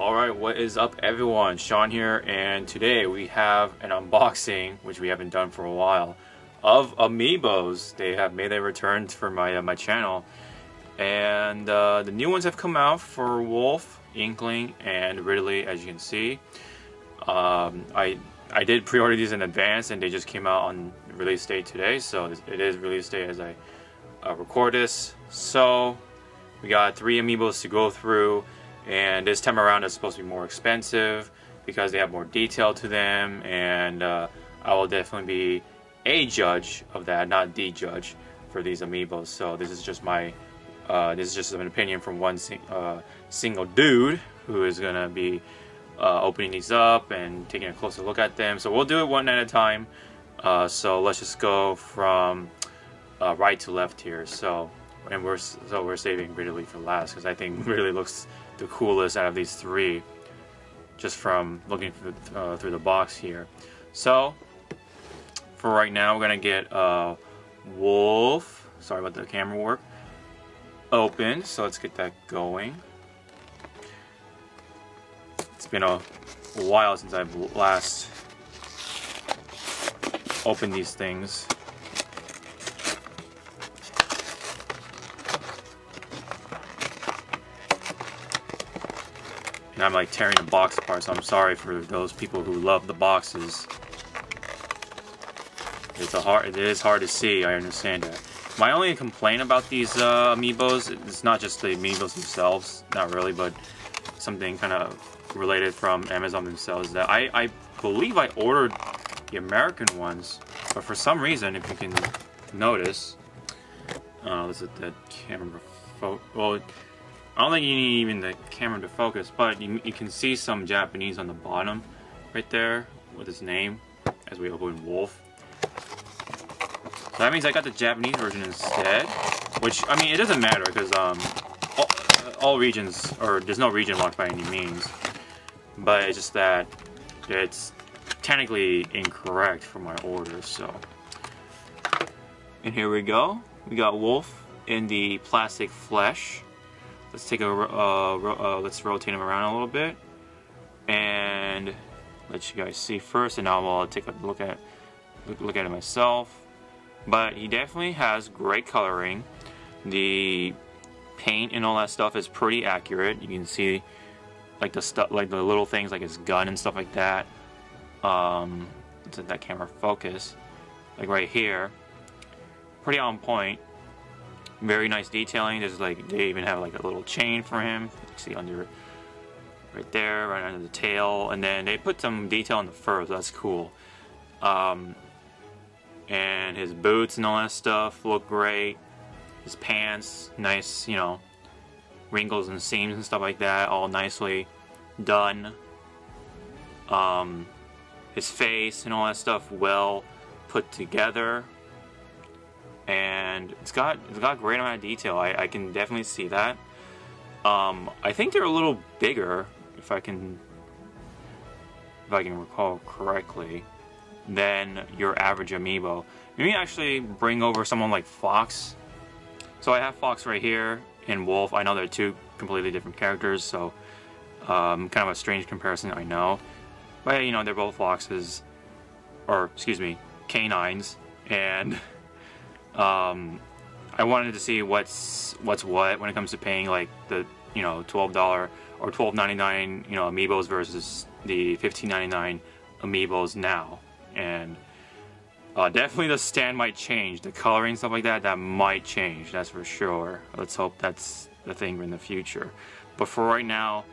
Alright, what is up everyone? Sean here, and today we have an unboxing, which we haven't done for a while, of Amiibos. They have made their returns for my channel, and the new ones have come out for Wolf, Inkling, and Ridley, as you can see. I did pre-order these in advance, and they just came out on release date today, so it is release date as I record this. So we got 3 Amiibos to go through. And this time around it's supposed to be more expensive because they have more detail to them, and I will definitely be a judge of that, not the judge for these Amiibos. So this is just an opinion from one single dude who is gonna be opening these up and taking a closer look at them. So we'll do it one at a time. So let's just go from right to left here. So we're saving Ridley for last because I think Ridley looks the coolest out of these 3, just from looking through the box here. So for right now, we're gonna get Wolf. Sorry about the camera work. Open. So let's get that going. It's been a while since I've last opened these things. And I'm like tearing the box apart, so I'm sorry for those people who love the boxes. It is hard to see, I understand that. My only complaint about these Amiibos, it's not just the Amiibos themselves, not really, but something kind of related from Amazon themselves, that I believe I ordered the American ones, but for some reason, if you can notice, let's let that camera well, I don't think you need even the camera to focus, but you can see some Japanese on the bottom right there with his name as we open Wolf. So that means I got the Japanese version instead, which, I mean, it doesn't matter because all regions, or there's no region lock by any means, but it's just that it's technically incorrect for my order. So, and here we go. We got Wolf in the plastic flesh. Let's take let's rotate him around a little bit and let you guys see first, and now I'll take a look at it myself. But he definitely has great coloring. The paint and all that stuff is pretty accurate. You can see like the little things like his gun and stuff like that. Let's let that camera focus. Like right here, pretty on point. Very nice detailing. There's like, they even have like a little chain for him. You can see under right there, right under the tail, and then they put some detail in the fur, so that's cool. And his boots and all that stuff look great. His pants, nice, you know, wrinkles and seams and stuff like that, all nicely done. His face and all that stuff well put together. And it's got a great amount of detail. I can definitely see that. I think they're a little bigger, if I can recall correctly, than your average Amiibo. Maybe actually bring over someone like Fox. So I have Fox right here and Wolf. I know they're 2 completely different characters, so kind of a strange comparison, I know. But you know, they're both foxes, or excuse me, canines, and I wanted to see what's what when it comes to paying like the, you know, $12 or $12.99, you know, Amiibos versus the $15.99 Amiibos now. And definitely the stand might change, the coloring, stuff like that might change, that's for sure. Let's hope that's the thing in the future. But for right now,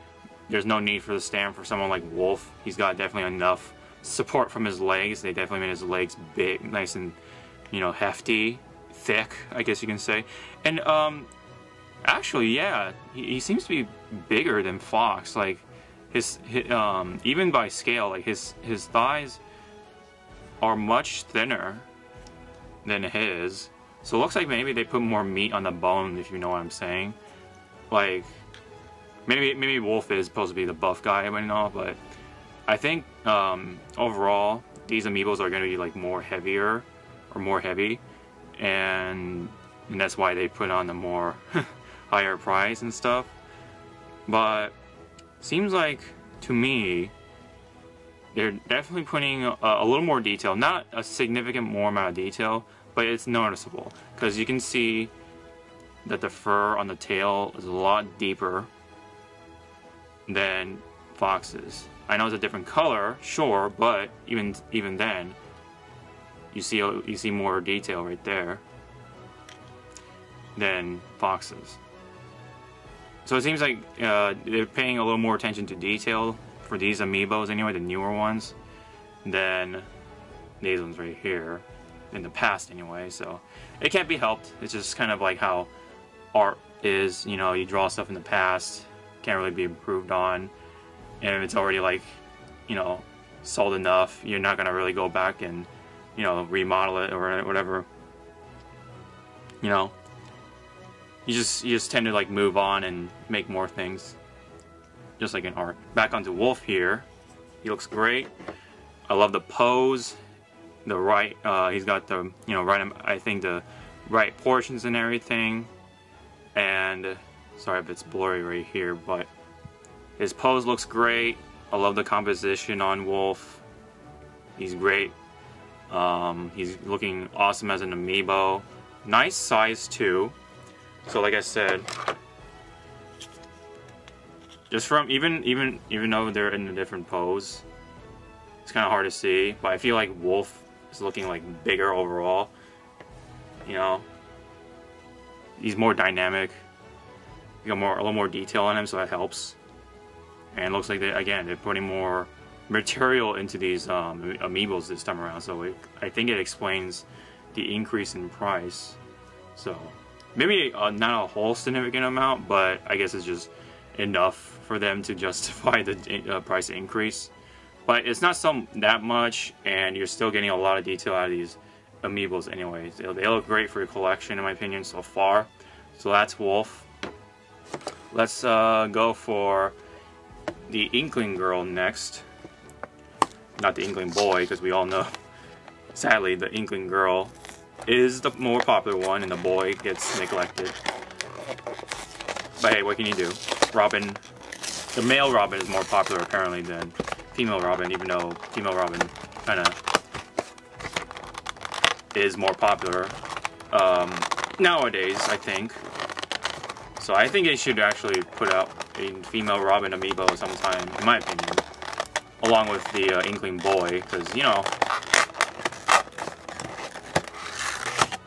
there's no need for the stand for someone like Wolf. He's got definitely enough support from his legs. They definitely made his legs big, nice and, you know, hefty, thick, I guess you can say. And actually, yeah, he seems to be bigger than Fox. Like his even by scale, like his thighs are much thinner than his. So it looks like maybe they put more meat on the bone, if you know what I'm saying. Like maybe Wolf is supposed to be the buff guy and all, but I think overall these Amiibos are going to be like more heavy, and that's why they put on the more higher price and stuff. But seems like, to me, they're definitely putting a little more detail. Not a significant more amount of detail, but it's noticeable. Because you can see that the fur on the tail is a lot deeper than Fox's. I know it's a different color, sure, but even then, you see more detail right there than Fox's. So it seems like they're paying a little more attention to detail for these Amiibos anyway, the newer ones, than these ones right here, in the past anyway. So it can't be helped. It's just kind of like how art is, you know, you draw stuff in the past, can't really be improved on, and if it's already like, you know, sold enough, you're not gonna really go back and, you know, remodel it or whatever. You know, you just tend to like move on and make more things, just like in art. Back onto Wolf here. He looks great. I love the pose. The right, he's got the, you know, right, I think the right portions and everything. And sorry if it's blurry right here, but his pose looks great. I love the composition on Wolf. He's great. He's looking awesome as an Amiibo. Nice size too. So like I said, just from even though they're in a different pose, it's kind of hard to see. But I feel like Wolf is looking like bigger overall. You know, he's more dynamic. You got a little more detail on him, so that helps. And it looks like they're putting more material into these Amiibos this time around. So I think it explains the increase in price. So maybe not a whole significant amount, but I guess it's just enough for them to justify the price increase. But it's not that much, and you're still getting a lot of detail out of these Amiibos anyways. They look great for your collection, in my opinion, so far. So that's Wolf. Let's go for the Inkling Girl next. Not the Inkling Boy, because we all know, sadly, the Inkling Girl is the more popular one, and the boy gets neglected. But hey, what can you do? Robin, the male Robin is more popular apparently than female Robin, even though female Robin kind of is more popular nowadays, I think. So I think they should actually put out a female Robin Amiibo sometime, in my opinion, along with the Inkling Boy, because, you know,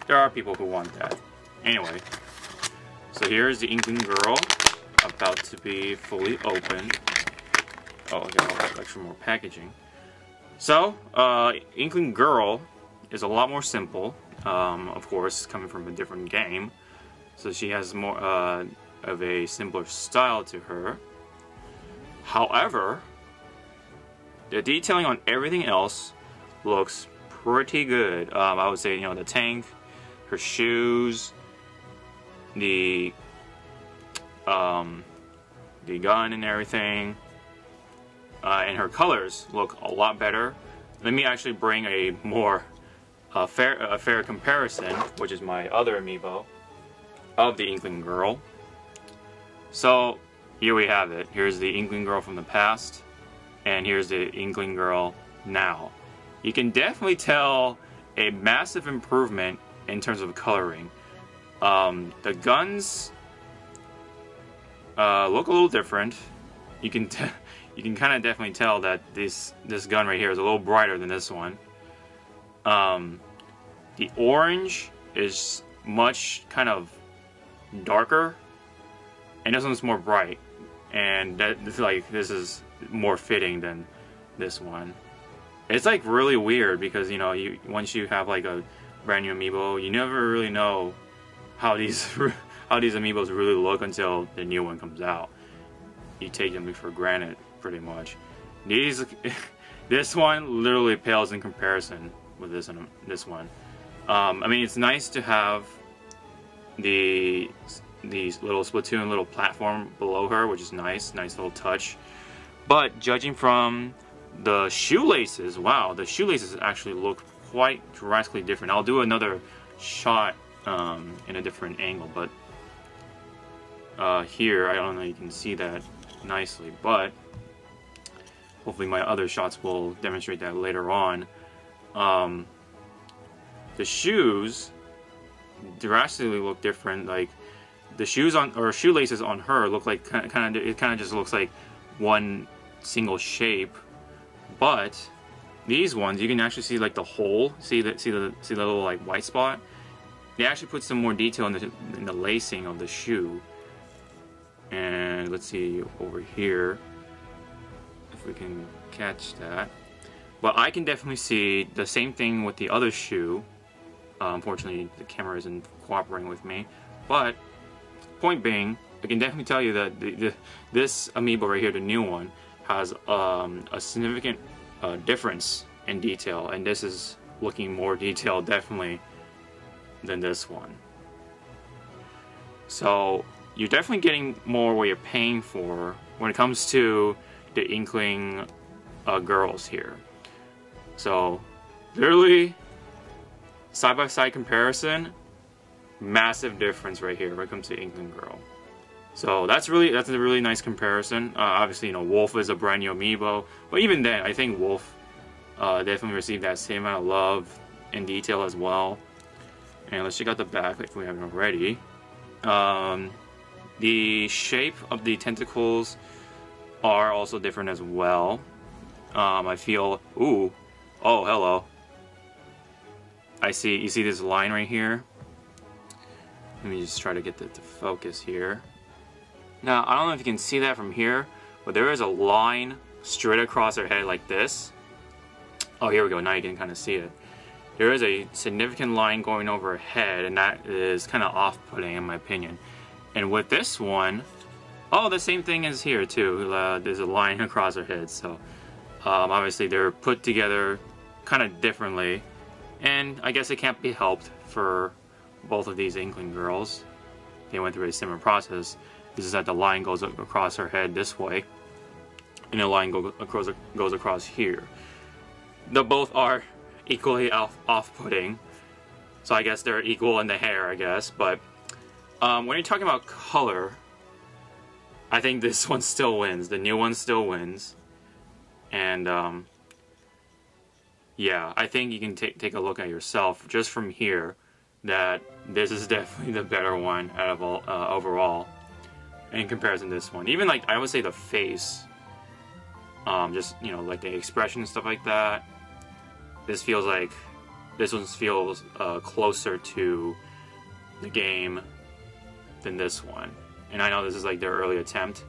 there are people who want that. Anyway, so here's the Inkling Girl, about to be fully opened. Oh, I got all that extra more packaging. So, Inkling Girl is a lot more simple, of course, coming from a different game. So she has more of a simpler style to her. However, the detailing on everything else looks pretty good. I would say, you know, the tank, her shoes, the gun and everything, and her colors look a lot better. Let me actually bring a more fair comparison, which is my other Amiibo of the Inkling Girl. So here we have it. Here's the Inkling Girl from the past, and here's the Inkling Girl now. You can definitely tell a massive improvement in terms of coloring. The guns look a little different. You can kind of definitely tell that this gun right here is a little brighter than this one. The orange is much kind of darker, and this one's more bright, and this is more fitting than this one. It's like really weird because, you know, once you have like a brand new Amiibo, you never really know how these Amiibos really look until the new one comes out. You take them for granted pretty much. This one literally pales in comparison with this one. I mean, it's nice to have these little Splatoon little platform below her, which is nice little touch. But judging from the shoelaces, wow, the shoelaces actually look quite drastically different. I'll do another shot in a different angle, but here, I don't know if you can see that nicely, but hopefully my other shots will demonstrate that later on. The shoes drastically look different. Like the shoes on, or shoelaces on her look like it kind of just looks like one single shape, but these ones you can actually see like the hole. See the little like white spot. They actually put some more detail in the lacing of the shoe. And let's see over here if we can catch that. But I can definitely see the same thing with the other shoe. Unfortunately, the camera isn't cooperating with me. But point being, I can definitely tell you that this Amiibo right here, the new one, has a significant difference in detail, and this is looking more detailed definitely than this one. So you're definitely getting more what you're paying for when it comes to the Inkling girls here. So literally side-by-side comparison, massive difference right here when it comes to Inkling Girl. So that's a really nice comparison. Obviously, you know, Wolf is a brand new Amiibo, but even then, I think Wolf definitely received that same amount of love and detail as well. And let's check out the back if we haven't already. The shape of the tentacles are also different as well. I feel, ooh, oh, hello. You see this line right here? Let me just try to get the focus here. Now, I don't know if you can see that from here, but there is a line straight across her head like this. Oh, here we go, now you can kind of see it. There is a significant line going over her head, and that is kind of off-putting in my opinion. And with this one, oh, the same thing is here too. There's a line across her head, so obviously they're put together kind of differently. And I guess it can't be helped for both of these Inkling girls. They went through a similar process. This is that the line goes across her head this way, and the line goes across here. They both are equally off-putting, so I guess they're equal in the hair, I guess. But when you're talking about color, I think this one still wins. The new one still wins, and yeah, I think you can take a look at yourself just from here that this is definitely the better one out of all overall in comparison to this one. Even like I would say the face, just you know like the expression and stuff like that. This one feels closer to the game than this one. And I know this is like their early attempt,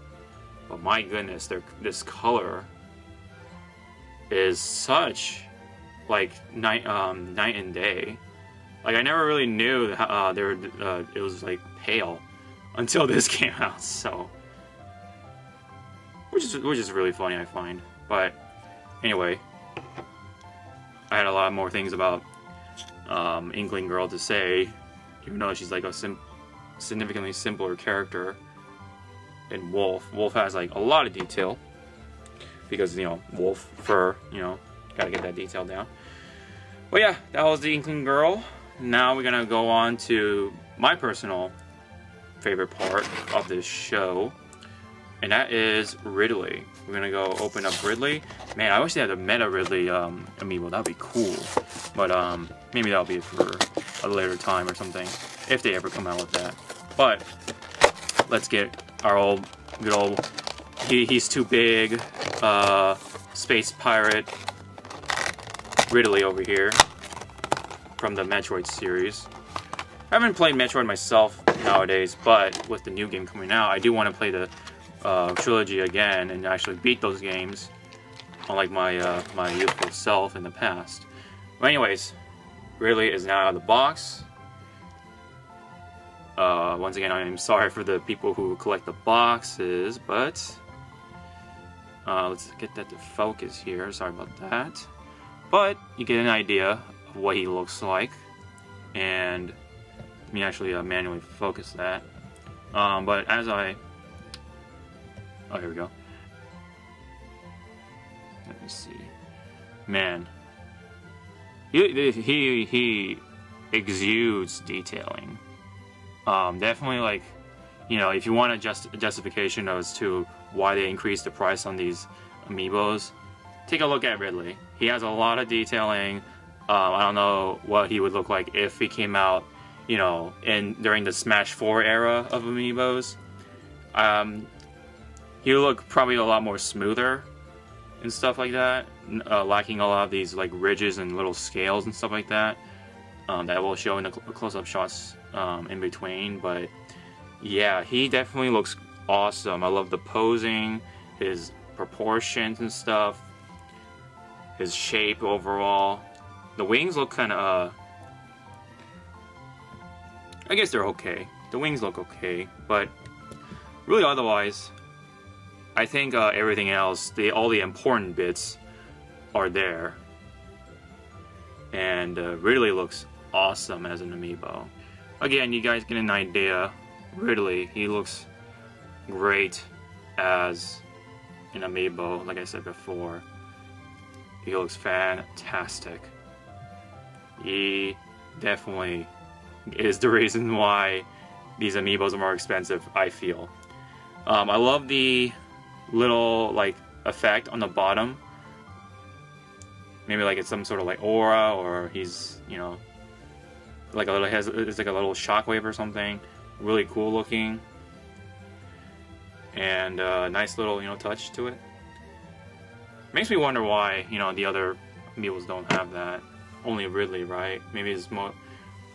but my goodness, this color is such like night and day. Like I never really knew it was like pale until this came out. So, which is really funny, I find. But anyway, I had a lot more things about Inkling Girl to say, even though she's like a significantly simpler character than Wolf. Wolf has like a lot of detail because, you know, wolf fur, you know, gotta get that detail down. But yeah, that was the Inkling Girl. Now we're gonna go on to my personal favorite part of this show, and that is Ridley. We're gonna go open up Ridley. Man, I wish they had a Meta Ridley Amiibo. That'd be cool. But maybe that'll be for a later time or something, if they ever come out with that. But let's get our good old he's too big space pirate Ridley over here from the Metroid series. I haven't played Metroid myself nowadays, but with the new game coming out, I do want to play the trilogy again and actually beat those games, unlike my my youthful self in the past. But anyways, Ridley is now out of the box. Once again, I am sorry for the people who collect the boxes, but let's get that to focus here. Sorry about that. But you get an idea of what he looks like, and let me actually manually focus that. But as I... Oh, here we go. Let me see. Man. He exudes detailing. Definitely, like, you know, if you want a justification as to why they increased the price on these amiibos. Take a look at Ridley. He has a lot of detailing. I don't know what he would look like if he came out, you know, during the Smash 4 era of amiibos. He would look probably a lot more smoother and stuff like that, lacking a lot of these like ridges and little scales and stuff like that. That will show in the close-up shots in between. But yeah, he definitely looks awesome. I love the posing, his proportions and stuff, his shape overall. The wings look kind of, I guess they're okay. The wings look okay, but really otherwise, I think everything else, all the important bits are there. And Ridley looks awesome as an amiibo. Again, you guys get an idea. Ridley, he looks great as an amiibo, like I said before. He looks fantastic. He definitely is the reason why these amiibos are more expensive, I feel. I love the little like effect on the bottom. Maybe like it's some sort of like aura, or he's, you know, like a little, it's like a little shockwave or something. Really cool looking, and nice little, you know, touch to it. Makes me wonder why, you know, the other amiibos don't have that. Only Ridley, right? Maybe it's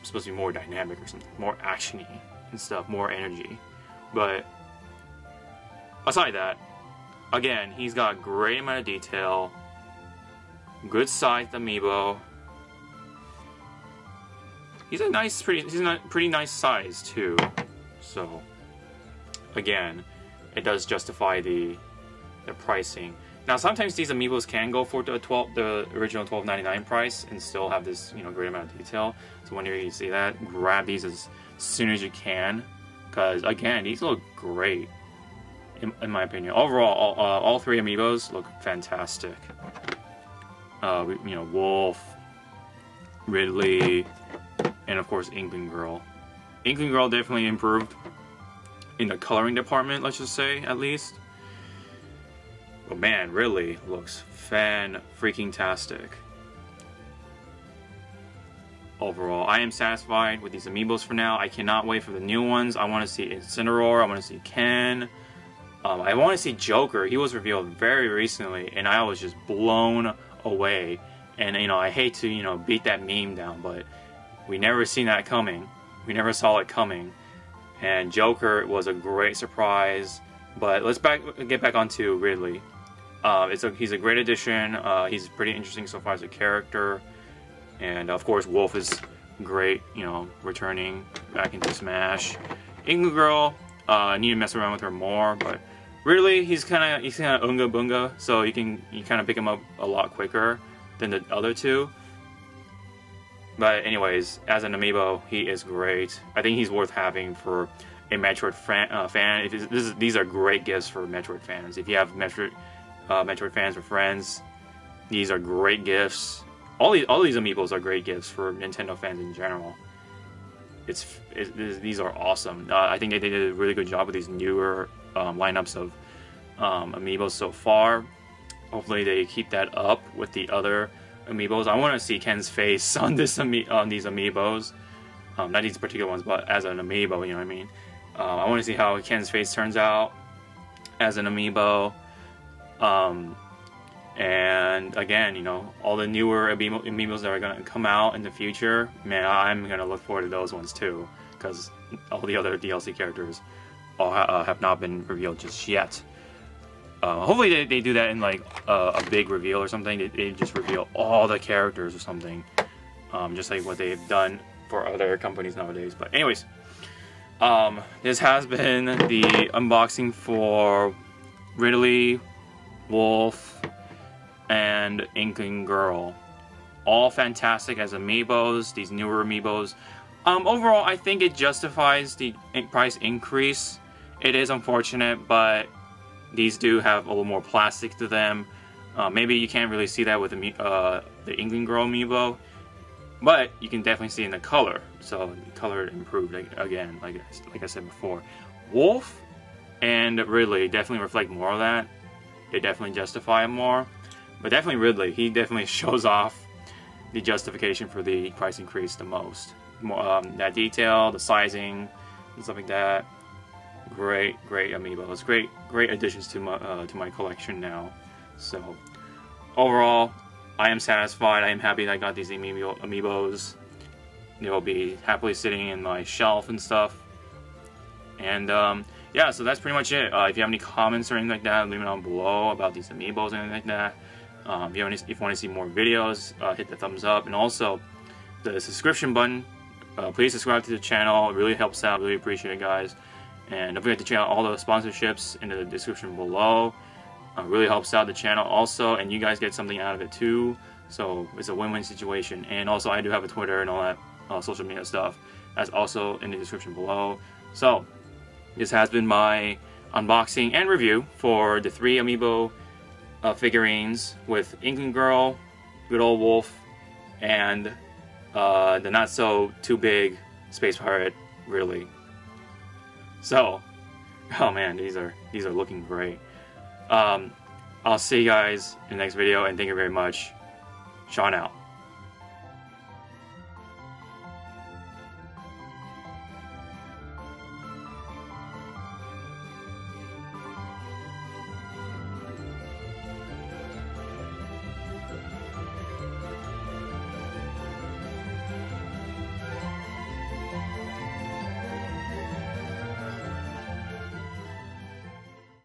supposed to be more dynamic or something, more actiony and stuff, more energy. But aside that, again, he's got a great amount of detail, good sized amiibo. He's a pretty nice size too. So again, it does justify the pricing. Now sometimes these amiibos can go for the original $12.99 price and still have this, you know, great amount of detail. So whenever you see that, grab these as soon as you can, because again, these look great in my opinion. Overall, all three amiibos look fantastic. You know, Wolf, Ridley, and of course Inkling Girl. Inkling Girl definitely improved in the coloring department, let's just say, at least. But man, Ridley looks fan-freaking-tastic. Overall, I am satisfied with these amiibos for now. I cannot wait for the new ones. I want to see Incineroar, I want to see Ken. I want to see Joker. He was revealed very recently, and I was just blown away. And, you know, I hate to, you know, beat that meme down, but we never seen that coming. We never saw it coming. And Joker was a great surprise. But let's get back onto Ridley. He's a great addition. He's pretty interesting so far as a character. And of course, Wolf is great, you know, returning back into Smash. Inkling Girl, I need to mess around with her more, but Ridley, he's kind of unga bunga, so you kind of pick him up a lot quicker than the other two. But anyways, as an amiibo, he is great. I think he's worth having for a Metroid fan. These are great gifts for Metroid fans. If you have Metroid fans or friends, these are great gifts. All these amiibos are great gifts for Nintendo fans in general. These are awesome. I think they did a really good job with these newer lineups of amiibos so far. Hopefully they keep that up with the other amiibos. I want to see Ken's face on these amiibos. Not these particular ones, but as an amiibo, you know what I mean? I want to see how Ken's face turns out as an amiibo. And again, you know, all the newer amiibos that are going to come out in the future, man, I'm going to look forward to those ones too, because all the other DLC characters have not been revealed just yet. Hopefully they do that in like a big reveal or something. They just reveal all the characters or something, just like what they've done for other companies nowadays. But anyways, this has been the unboxing for Ridley, Wolf, and Inkling Girl. All fantastic as amiibos, these newer amiibos. Overall, I think it justifies the price increase. It is unfortunate, but these do have a little more plastic to them. Maybe you can't really see that with the Inkling Girl amiibo, but you can definitely see in the color. So the color improved again, like I said before. Wolf, and Ridley definitely reflect more of that. They definitely justify it more. But definitely Ridley, he definitely shows off the justification for the price increase the most. That detail, the sizing, and stuff like that. Great amiibos. Great additions to my collection now. So overall, I am satisfied. I am happy that I got these amiibos. They'll be happily sitting in my shelf and stuff. And yeah, so that's pretty much it. If you have any comments or anything like that, leave them down below about these amiibos and anything like that. If you want to see more videos, hit the thumbs up, and also the subscription button. Please subscribe to the channel. It really helps out. Really appreciate it, guys. And don't forget to check out all the sponsorships in the description below. Really helps out the channel also, and you guys get something out of it too. So it's a win-win situation. And also, I do have a Twitter and all that social media stuff. That's also in the description below. So this has been my unboxing and review for the 3 Amiibo figurines with Inkling Girl, Good Old Wolf, and the not so too big Space Pirate Ridley. So, oh man, these are looking great. I'll see you guys in the next video, and thank you very much. Sean out.